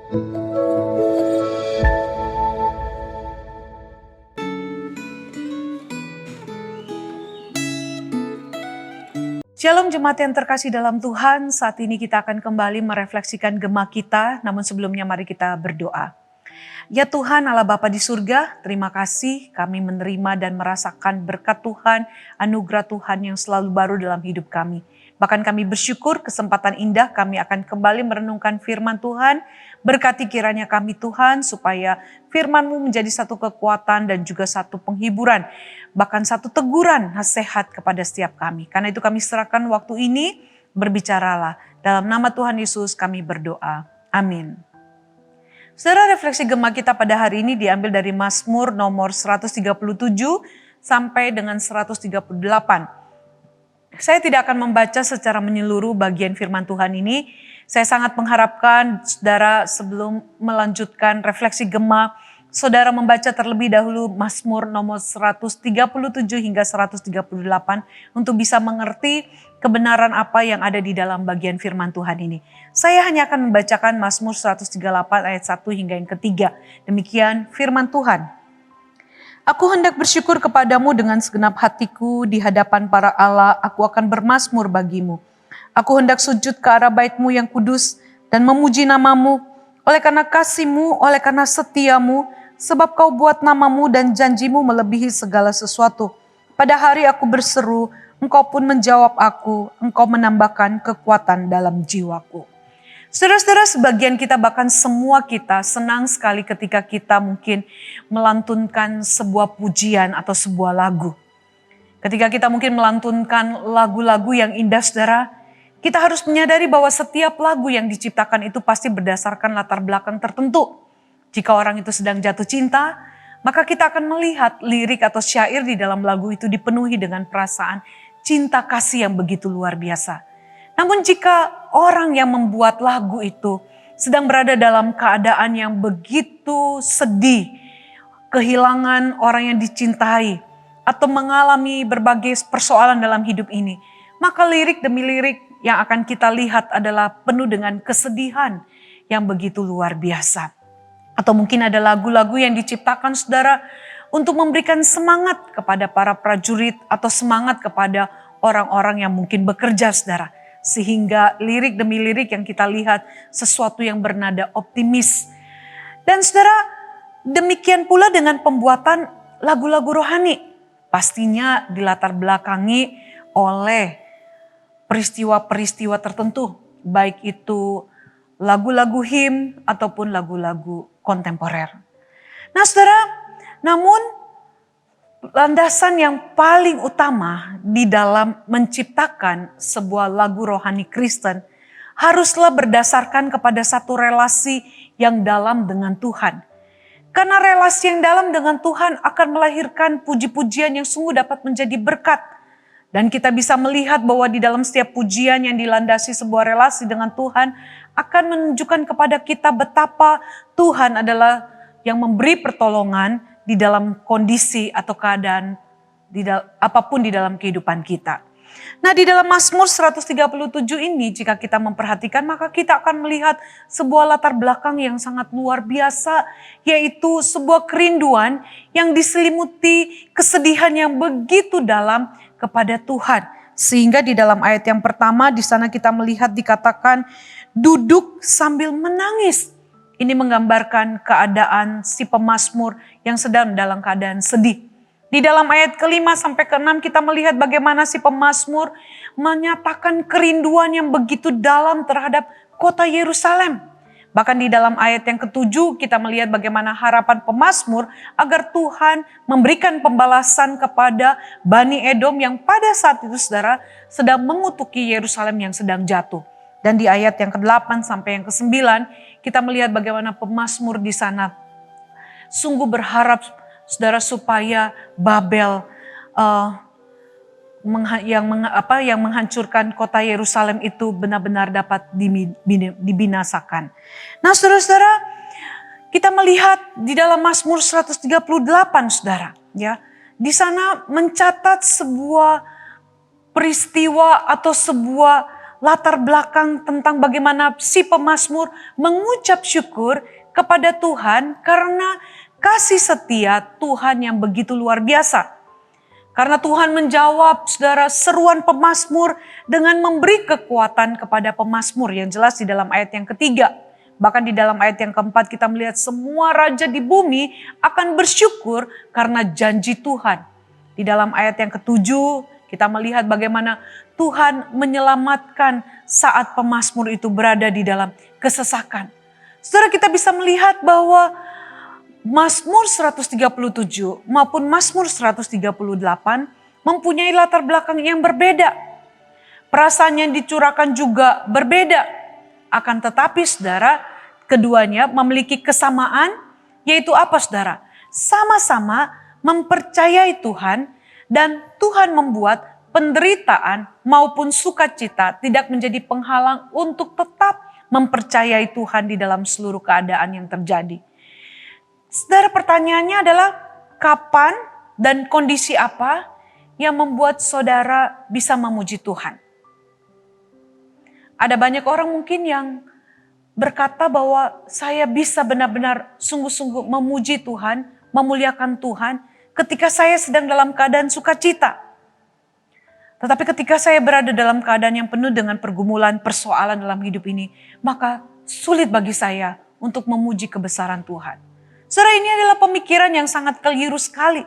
Shalom jemaat yang terkasih dalam Tuhan, saat ini kita akan kembali merefleksikan gema kita, namun sebelumnya mari kita berdoa. Ya Tuhan Allah Bapa di surga, terima kasih kami menerima dan merasakan berkat Tuhan, anugerah Tuhan yang selalu baru dalam hidup kami. Bahkan kami bersyukur kesempatan indah kami akan kembali merenungkan firman Tuhan. Berkati kiranya kami Tuhan supaya firman-Mu menjadi satu kekuatan dan juga satu penghiburan. Bahkan satu teguran nasihat kepada setiap kami. Karena itu kami serahkan waktu ini, berbicaralah. Dalam nama Tuhan Yesus kami berdoa. Amin. Saudara, refleksi gema kita pada hari ini diambil dari Mazmur nomor 137 sampai dengan 138. Saya tidak akan membaca secara menyeluruh bagian firman Tuhan ini. Saya sangat mengharapkan saudara sebelum melanjutkan refleksi gema, saudara membaca terlebih dahulu Mazmur nomor 137 hingga 138 untuk bisa mengerti kebenaran apa yang ada di dalam bagian firman Tuhan ini. Saya hanya akan membacakan Mazmur 138 ayat 1 hingga yang ketiga. Demikian firman Tuhan. Aku hendak bersyukur kepadamu dengan segenap hatiku di hadapan para Allah, aku akan bermazmur bagimu. Aku hendak sujud ke arah bait-Mu yang kudus dan memuji nama-Mu, oleh karena kasih-Mu, oleh karena setiamu, sebab Kau buat nama-Mu dan janji-Mu melebihi segala sesuatu. Pada hari aku berseru, Engkau pun menjawab aku, Engkau menambahkan kekuatan dalam jiwaku. Saudara-saudara, sebagian kita bahkan semua kita senang sekali ketika kita mungkin melantunkan sebuah pujian atau sebuah lagu. Ketika kita mungkin melantunkan lagu-lagu yang indah saudara, kita harus menyadari bahwa setiap lagu yang diciptakan itu pasti berdasarkan latar belakang tertentu. Jika orang itu sedang jatuh cinta, maka kita akan melihat lirik atau syair di dalam lagu itu dipenuhi dengan perasaan cinta kasih yang begitu luar biasa. Namun jika orang yang membuat lagu itu sedang berada dalam keadaan yang begitu sedih, kehilangan orang yang dicintai, atau mengalami berbagai persoalan dalam hidup ini, maka lirik demi lirik yang akan kita lihat adalah penuh dengan kesedihan yang begitu luar biasa. Atau mungkin ada lagu-lagu yang diciptakan saudara untuk memberikan semangat kepada para prajurit atau semangat kepada orang-orang yang mungkin bekerja saudara. Sehingga lirik demi lirik yang kita lihat sesuatu yang bernada optimis. Dan saudara, demikian pula dengan pembuatan lagu-lagu rohani. Pastinya dilatar belakangi oleh peristiwa-peristiwa tertentu. Baik itu lagu-lagu him ataupun lagu-lagu kontemporer. Nah saudara, namun landasan yang paling utama di dalam menciptakan sebuah lagu rohani Kristen haruslah berdasarkan kepada satu relasi yang dalam dengan Tuhan. Karena relasi yang dalam dengan Tuhan akan melahirkan puji-pujian yang sungguh dapat menjadi berkat. Dan kita bisa melihat bahwa di dalam setiap pujian yang dilandasi sebuah relasi dengan Tuhan akan menunjukkan kepada kita betapa Tuhan adalah yang memberi pertolongan di dalam kondisi atau keadaan apapun di dalam kehidupan kita. Nah di dalam Mazmur 137 ini jika kita memperhatikan maka kita akan melihat sebuah latar belakang yang sangat luar biasa. Yaitu sebuah kerinduan yang diselimuti kesedihan yang begitu dalam kepada Tuhan. Sehingga di dalam ayat yang pertama di sana kita melihat dikatakan duduk sambil menangis. Ini menggambarkan keadaan si pemazmur yang sedang dalam keadaan sedih. Di dalam ayat kelima sampai keenam kita melihat bagaimana si pemazmur menyatakan kerinduan yang begitu dalam terhadap kota Yerusalem. Bahkan di dalam ayat yang ketujuh kita melihat bagaimana harapan pemazmur agar Tuhan memberikan pembalasan kepada Bani Edom yang pada saat itu saudara sedang mengutuki Yerusalem yang sedang jatuh. Dan di ayat yang ke-8 sampai yang ke-9 kita melihat bagaimana pemazmur di sana sungguh berharap saudara supaya Babel yang menghancurkan kota Yerusalem itu benar-benar dapat dibinasakan. Nah saudara-saudara, kita melihat di dalam Mazmur 138 saudara, ya, di sana mencatat sebuah peristiwa atau sebuah latar belakang tentang bagaimana si pemazmur mengucap syukur kepada Tuhan karena kasih setia Tuhan yang begitu luar biasa. Karena Tuhan menjawab saudara seruan pemazmur dengan memberi kekuatan kepada pemazmur yang jelas di dalam ayat yang ketiga. Bahkan di dalam ayat yang keempat kita melihat semua raja di bumi akan bersyukur karena janji Tuhan. Di dalam ayat yang ketujuh kita melihat bagaimana Tuhan menyelamatkan saat pemazmur itu berada di dalam kesesakan. Saudara, kita bisa melihat bahwa Mazmur 137 maupun Mazmur 138 mempunyai latar belakang yang berbeda. Perasaan yang dicurahkan juga berbeda. Akan tetapi saudara, keduanya memiliki kesamaan, yaitu apa saudara? Sama-sama mempercayai Tuhan dan Tuhan membuat penderitaan maupun sukacita tidak menjadi penghalang untuk tetap mempercayai Tuhan di dalam seluruh keadaan yang terjadi. Saudara, pertanyaannya adalah kapan dan kondisi apa yang membuat saudara bisa memuji Tuhan? Ada banyak orang mungkin yang berkata bahwa saya bisa benar-benar sungguh-sungguh memuji Tuhan, memuliakan Tuhan ketika saya sedang dalam keadaan sukacita. Tetapi ketika saya berada dalam keadaan yang penuh dengan pergumulan, persoalan dalam hidup ini, maka sulit bagi saya untuk memuji kebesaran Tuhan. Saudara, ini adalah pemikiran yang sangat keliru sekali.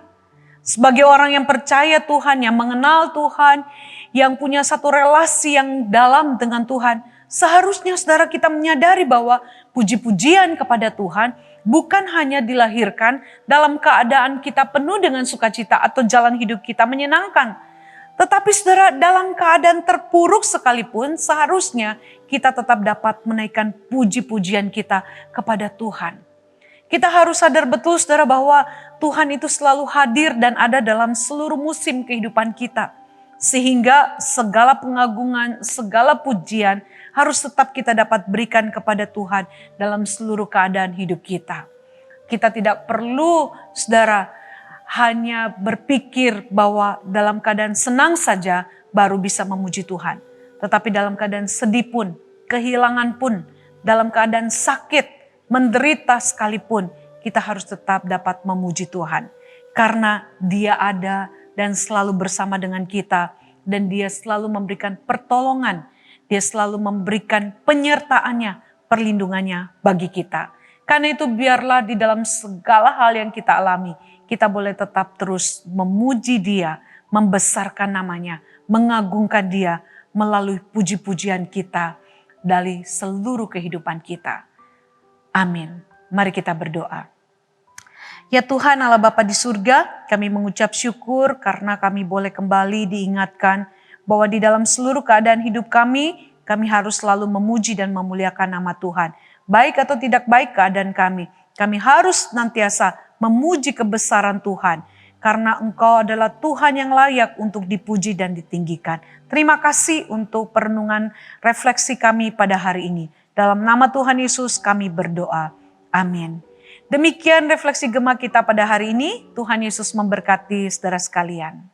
Sebagai orang yang percaya Tuhan, yang mengenal Tuhan, yang punya satu relasi yang dalam dengan Tuhan, seharusnya saudara kita menyadari bahwa puji-pujian kepada Tuhan bukan hanya dilahirkan dalam keadaan kita penuh dengan sukacita atau jalan hidup kita menyenangkan. Tetapi saudara, dalam keadaan terpuruk sekalipun seharusnya kita tetap dapat menaikkan puji-pujian kita kepada Tuhan. Kita harus sadar betul saudara bahwa Tuhan itu selalu hadir dan ada dalam seluruh musim kehidupan kita. Sehingga segala pengagungan, segala pujian harus tetap kita dapat berikan kepada Tuhan dalam seluruh keadaan hidup kita. Kita tidak perlu saudara hanya berpikir bahwa dalam keadaan senang saja baru bisa memuji Tuhan. Tetapi dalam keadaan sedih pun, kehilangan pun, dalam keadaan sakit, menderita sekalipun, kita harus tetap dapat memuji Tuhan. Karena Dia ada dan selalu bersama dengan kita. Dan Dia selalu memberikan pertolongan. Dia selalu memberikan penyertaannya, perlindungannya bagi kita. Karena itu biarlah di dalam segala hal yang kita alami, kita boleh tetap terus memuji Dia, membesarkan namanya, mengagungkan Dia melalui puji-pujian kita dari seluruh kehidupan kita. Amin. Mari kita berdoa. Ya Tuhan Allah Bapa di surga, kami mengucap syukur karena kami boleh kembali diingatkan bahwa di dalam seluruh keadaan hidup kami harus selalu memuji dan memuliakan nama Tuhan. Baik atau tidak baik keadaan kami harus senantiasa memuji kebesaran Tuhan. Karena Engkau adalah Tuhan yang layak untuk dipuji dan ditinggikan. Terima kasih untuk perenungan refleksi kami pada hari ini. Dalam nama Tuhan Yesus kami berdoa. Amin. Demikian refleksi Gema kita pada hari ini. Tuhan Yesus memberkati saudara sekalian.